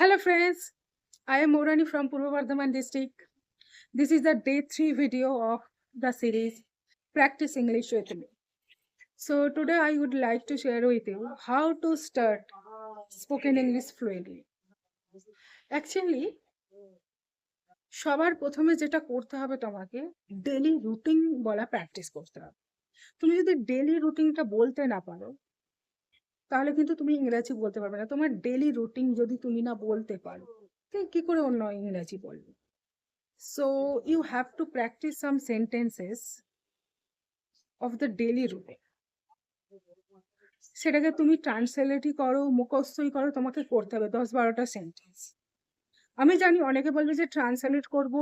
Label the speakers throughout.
Speaker 1: Hello friends, I am Morani from Purva Bardhaman district. This is the day 3 video of the series Practice English with me. So today I would like to share with you how to start spoken English fluently. Actually, সবার প্রথমে যেটা করতে হবে তোমাকে daily routine বলা practice করতে হবে। তুমি যদি ডেলি রুটিনটা বলতে না পারো তাহলে কিন্তু তুমি ইংরেজি বলতে পারবে না। তোমার ডেলি রুটিন যদি তুমি না বলতে পারো তাহলে কি করে অন্য ইংরেজি বলবে? So you have to practice some sentences of the daily routine. সেটাকে তুমি ট্রান্সলেটই করো, মুখস্থই করো, তোমাকে করতে হবে 10-12টা সেন্টেন্স। আমি জানি অনেকে বলবে যে ট্রান্সলেট করবো,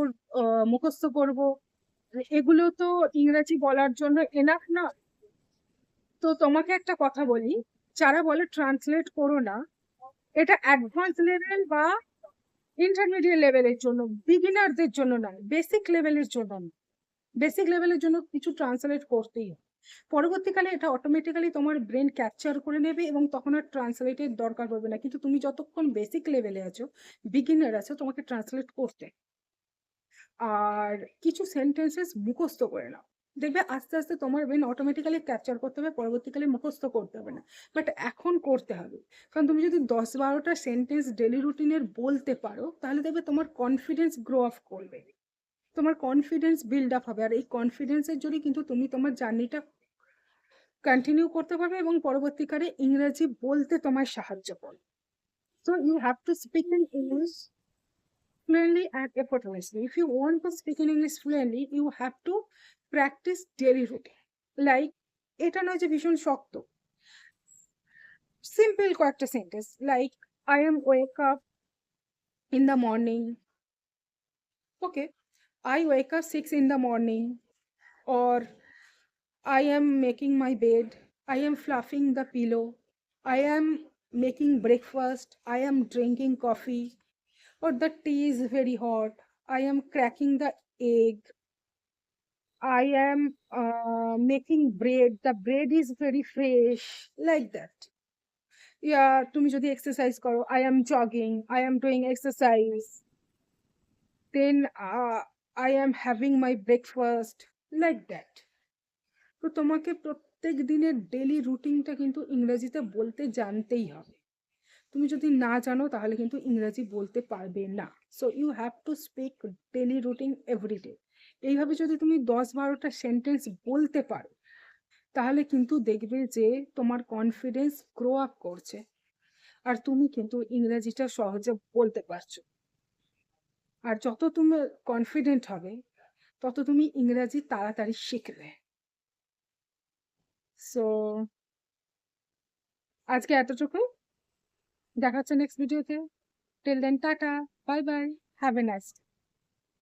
Speaker 1: মুখস্থ করবো, এগুলো তো ইংরেজি বলার জন্য এনাফ না। তো তোমাকে একটা কথা বলি, যারা বলে ট্রান্সলেট করো না, এটা অ্যাডভান্স লেভেল বা ইন্টারমিডিয়েট লেভেলের জন্য, বিগিনারদের জন্য নয়, বেসিক লেভেলের জন্য নয়। বেসিক লেভেলের জন্য কিছু ট্রান্সলেট করতেই হয়। পরবর্তীকালে এটা অটোমেটিক্যালি তোমার ব্রেন ক্যাপচার করে নেবে এবং তখন আর ট্রান্সলেটের দরকার পড়বে না। কিন্তু তুমি যতক্ষণ বেসিক লেভেলে আছো, বিগিনার আছো, তোমাকে ট্রান্সলেট করতে আর কিছু সেন্টেন্সেস মুখস্থ করে নাও। দেখবে আস্তে আস্তে তোমার ব্রেন অটোমেটিক্যালি ক্যাপচার করতে হবে, পরবর্তীকালে মুখস্থ করতে হবে না, বাট এখন করতে হবে। কারণ তুমি যদি 10-12টা সেন্টেন্স ডেলি রুটিনের বলতে পারো তাহলে দেখবে তোমার কনফিডেন্স গ্রো আপ করবে, তোমার কনফিডেন্স বিল্ড আপ হবে। আর এই কনফিডেন্সের জন্য কিন্তু তুমি তোমার জার্নিটা কন্টিনিউ করতে পারবে এবং পরবর্তীকালে ইংরেজি বলতে তোমায় সাহায্য করবে। So you have to speak in English fluently and effortlessly. If you want to speak in English fluently, you have to practice daily routine. Like এটা নয় যে ভীষণ শক্ত, সিম্পল কয়েকটা sentence, like I am wake up in the morning. Okay, I wake up 6 in the morning, or I am making my bed, I am fluffing the pillow, I am making breakfast, I am drinking coffee, or the tea is very hot, I am cracking the egg, I am making bread, the bread is very fresh, like that. Yeah, তুমি যদি exercise করো, I am jogging, I am doing exercise, then I am having my breakfast, like that. তো তোমাকে প্রত্যেক দিনের daily রুটিনটা কিন্তু ইংরেজিতে বলতে জানতেই হবে। তুমি যদি না জানো তাহলে কিন্তু ইংরেজি বলতে পারবে না। So you have to speak daily routine everyday. এইভাবে যদি তুমি 10-12টা সেন্টেন্স বলতে পারো তাহলে কিন্তু দেখবে যে তোমার কনফিডেন্স গ্রো আপ করছে আর তুমি কিন্তু ইংরেজিটা সহজে বলতে পারছো। আর যত তুমি কনফিডেন্ট হবে তত তুমি ইংরেজি তাড়াতাড়ি শিখবে। সো আজকে এতটুকুই, দেখা হচ্ছে নেক্সট ভিডিওতে। Till then tata, bye bye, have a nice day.